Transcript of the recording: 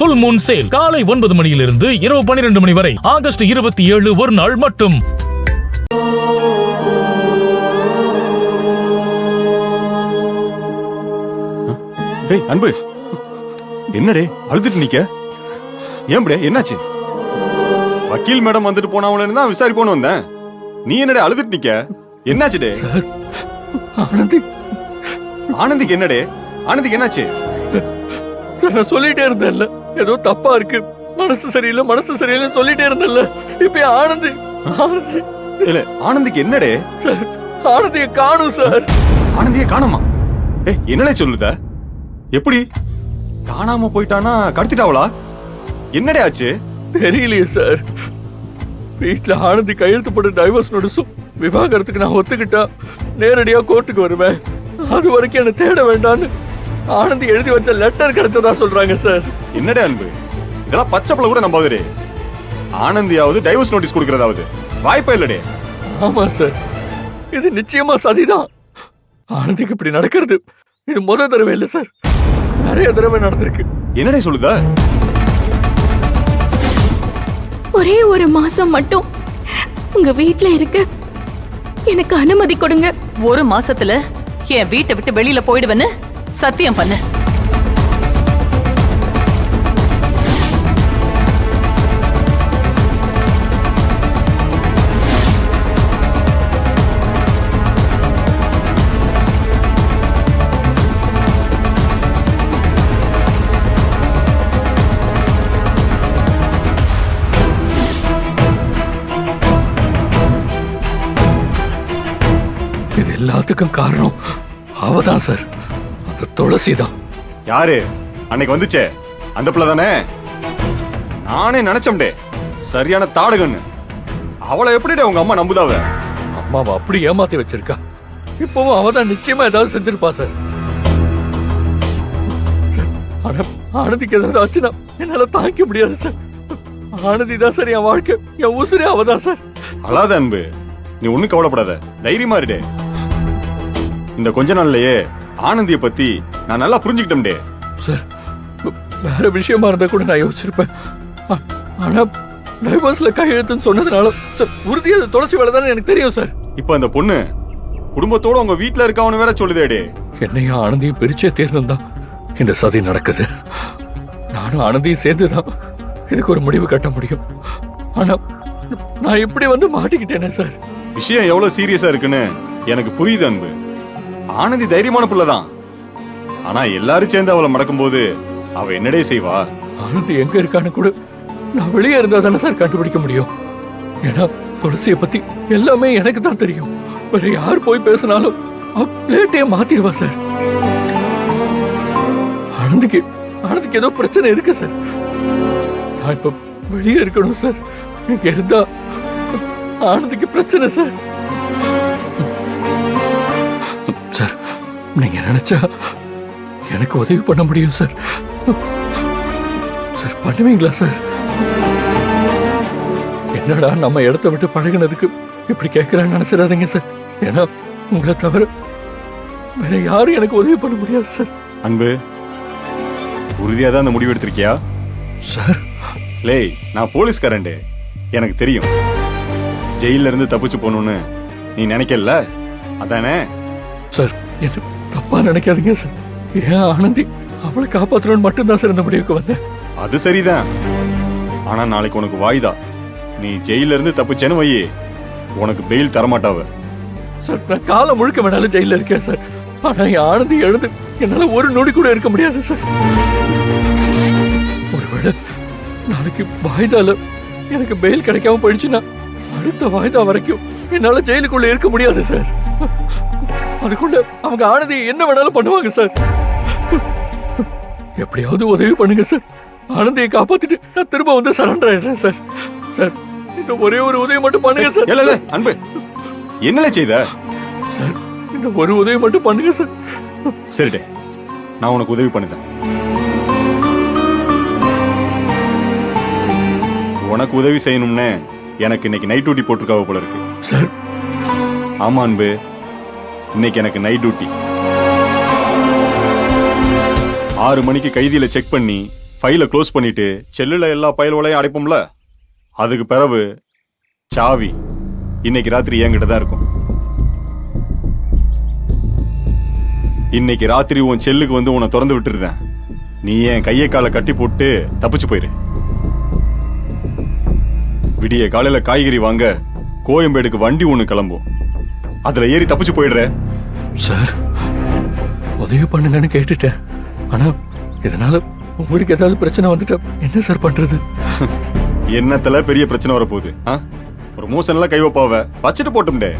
புல் Moon sale காலை 9 மணியிலிருந்து இரவு 12 மணி வரை ஆகஸ்ட் 27 ஒரு நாள் மட்டும். அன்பு, என்னடே அழுதுட்டு நிக்க? ஏன்படே, என்னாச்சு? வக்கீல் மேடம் வந்துட்டு போனவங்கள தான் விசாரிப்போன்னு வந்தேன். நீ என்னடே அழுதுட்டு நிக்க? என்னாச்சுடே? ஆனந்திக்கு என்னடே? ஆனந்திக்கு என்னாச்சு? சார், நான் சொல்லிட்டே இருந்தேன்ல, ஏதோ தப்பா இருக்கு, மனசு சரியில்லை சொல்லிட்டே இருந்தேன்ல. இப்ப ஆனந்திக்கு என்னடே? சார், ஆனந்திய காணும் சார். ஆனந்திய காணுமா? என்னடே சொல்லுத? எப்படி காணாம போயிட்டானா? கடத்திட்டாவளா? என்னடே ஆச்சு? தெரியலையே சார். வீட்டுல ஆனந்தி கையெழுத்து போட்டு டைவர்ஸ் நோட்டீஸும் விவாகரத்துக்கு நான் ஒத்துக்கிட்டா நேரடியா கோர்ட்டுக்கு வருவேன், அது வரைக்கும் என்ன தேட வேண்டான்னு ஆனந்தி எழுதி வச்ச லெட்டர் கிடைச்சதா சொல்றாங்க சார். என்னடே அன்பு, இதெல்லாம் பச்சைப்பள கூட நம்பாதே. ஆனந்தியாவது டைவர்ஸ் நோட்டீஸ் கொடுக்கறதாவது வாய்ப்பே இல்லடே. ஆமா சார், இது நிச்சயமா சதிதான். ஆனந்திக்கு இப்படி நடக்கிறது இது முதல் தடவை இல்லை சார், நிறைய தடவை நடந்திருக்கு. என்னடே சொல்லுதா? ஒரே ஒரு மாசம் மட்டும் உங்க வீட்ல இருக்க எனக்கு அனுமதி கொடுங்க. ஒரு மாசத்துல என் வீட்டை விட்டு வெளியில போயிடுவேன்னு சத்தியம் பண்ணு. இது எல்லாத்துக்கும் காரணம் அவதான் சார், அந்த துளசி தான். யாரு அன்னைக்கு வந்துச்சே அந்த பிள்ளை தானே? நானே நினைச்சோம்டே, சரியான தாடகன்னு. அவளை எப்படிடே உங்க அம்மா நம்புதாவ? அம்மாவை அப்படி ஏமாத்தி வச்சிருக்கா. இப்பவும் அவதான் நிச்சயமா ஏதாவது செஞ்சிருப்பா சார். ஆனந்திக்கு ஏதாவது ஆச்சுன்னா என்னால தாங்கிக்க முடியாது சார். ஆனந்தி தான் சார் என் வாழ்க்கை, என் உசுரே அவதான் சார். அழாத அன்பு, நீ ஒண்ணும் கவலைப்படாத, தைரியமா இருடே. இந்த கொஞ்ச நாள்லயே ஆனந்திய பத்தி நான் நல்லா புரிஞ்சுக்கிட்டேன்டே. சார், வேற விஷயமா இருந்தா கூட நான் யோசிச்சிருப்பேன். ஆனா டைவர்ஸ்ல கையெழுத்துன்னு சொன்னதுனால சார் உறுதியா அது துளசி வேலை தானே எனக்கு தெரியும் சார். இப்ப அந்த பொண்ணு குடும்பத்தோட உங்க வீட்டுல இருக்கவனு வேற சொல்லுதேடே. என்னையும் ஆனந்தியும் பிரிச்சே தேர்ந்தான் இந்த சதி நடக்குது. நானும் ஆனந்தியும் சேர்ந்துதான் இதுக்கு ஒரு முடிவு கட்ட முடியும். ஆனா நான் இப்படி வந்து மாட்டிக்கிட்டேனே சார். விஷயம் எவ்வளவு சீரியஸா இருக்குன்னு எனக்கு புரியுது அன்பு. ஆனந்தி தைரியமான பிள்ளைதான், ஆனா எல்லாரும் சேர்ந்து அவளை மடக்கும் போது அவ என்னடே செய்வா? ஆனந்தி எங்க இருக்கான்னு கூட நான் வெளியே இருந்தா தானே சார் கண்டுபிடிக்க முடியும். ஏன்னா துளசியை பத்தி எல்லாமே எனக்கு தான் தெரியும். வேற யார் போய் பேசினாலும் பிளேட்டையே மாத்திடுவா சார். ஆனந்திக்கு ஏதோ பிரச்சனை இருக்கு சார். நான் இப்ப வெளியே இருக்கணும் சார். இங்க இருந்தா ஆனந்திக்கு பிரச்சனை சார். சார், நீங்க நினைச்சா எனக்கு உதவி பண்ண முடியும் சார். சார், பண்ணுவீங்களா சார்? என்னடா நம்ம இடத்த விட்டு பழகினதுக்கு இப்படி கேட்கிறேன்னு நினைச்சிடாதீங்க சார். ஏன்னா உங்களை தவிர வேற யாரும் எனக்கு உதவி பண்ண முடியாது சார். அன்பு, உறுதியாதான் அந்த முடிவு எடுத்திருக்கியா? சார், லேய், நான் போலீஸ்காரன்டே, எனக்கு தெரியும். ஜெயில இருந்து தப்பிச்சு போகணும்னு நீ நினைக்கல அதானே? சார், என்ன தப்பா நினைக்காதீங்க சார். ஏன் ஆனந்தி அவளை காப்பாற்றணும்னு மட்டும்தான் சார் இந்த முடிவுக்கு வந்தேன். அது சரிதான், ஆனா நாளைக்கு உனக்கு வாய்தா. நீ ஜெயில இருந்து தப்பிச்சேன்னு வையே, உனக்கு பெயில் தரமாட்டாவ. சார், நான் காலம் முழுக்க வேணாலும் ஜெயில இருக்கேன் சார். ஆனா என் ஆனந்தி எழுந்து என்னால ஒரு நொடி கூட இருக்க முடியாது சார். ஒருவேளை நாளைக்கு வாய்தால எனக்கு பெயில் கிடைக்காம போயிடுச்சுன்னா அடுத்த வாய்தா வரைக்கும் என்னால ஜெயிலுக்குள்ள இருக்க முடியாது சார். அதுக்குள்ள அவங்க ஆனந்தி என்ன வேணாலும் பண்ணுவாங்க சார். எப்படியாவது உதவி பண்ணுங்க சார். ஆனந்தியை காப்பாத்திட்டு நான் திரும்ப வந்து சரண்டர் ஆயிடுறேன் சார். சார், இந்த ஒரே ஒரு உதவி மட்டும் பண்ணுங்க சார். இல்ல அன்பு, என்னல செய்த? சார், இந்த ஒரு உதவி மட்டும் பண்ணுங்க சார். சரிடே, நான் உனக்கு உதவி பண்ணுதேன். உனக்கு உதவி செய்யணும்னு எனக்கு இன்னைக்கு நைட் டியூட்டி போட்டிருக்காவ போல இருக்கு. சார், ஆமா அன்பு, இன்னைக்கு எனக்கு நைட் டியூட்டி. 6 மணிக்கு கைதியில செக் பண்ணி ஃபைலை க்ளோஸ் பண்ணிட்டு செல்லுல எல்லா பயல்களையும் அடைப்போம்ல, அதுக்கு பிறகு சாவி இன்னைக்கு ராத்திரி என்கிட்ட தான் இருக்கும். இன்னைக்கு ராத்திரி உன் செல்லுக்கு வந்து உன்னை திறந்து விட்டுருந்தேன். நீ என் கையை காலை கட்டி போட்டு தப்பிச்சு போயிரு. விடிய காலையில காய்கறி வாங்க கோயம்பேடுக்கு வண்டி ஒண்ணு கிளம்பும், அதுல ஏறி தப்பிச்சு போயிடுற. சார், உதவி பண்ணுங்கன்னு கேட்டுட்டேன். ஆனா இதனால உங்களுக்கு ஏதாவது பிரச்சனை வந்துட்டா என்ன சார் பண்றது? என்னத்துல பெரிய பிரச்சனை வரப்போகுது? ப்ரமோஷன்ல கை வைப்பாவ வச்சுட்டு போட்டும்டே.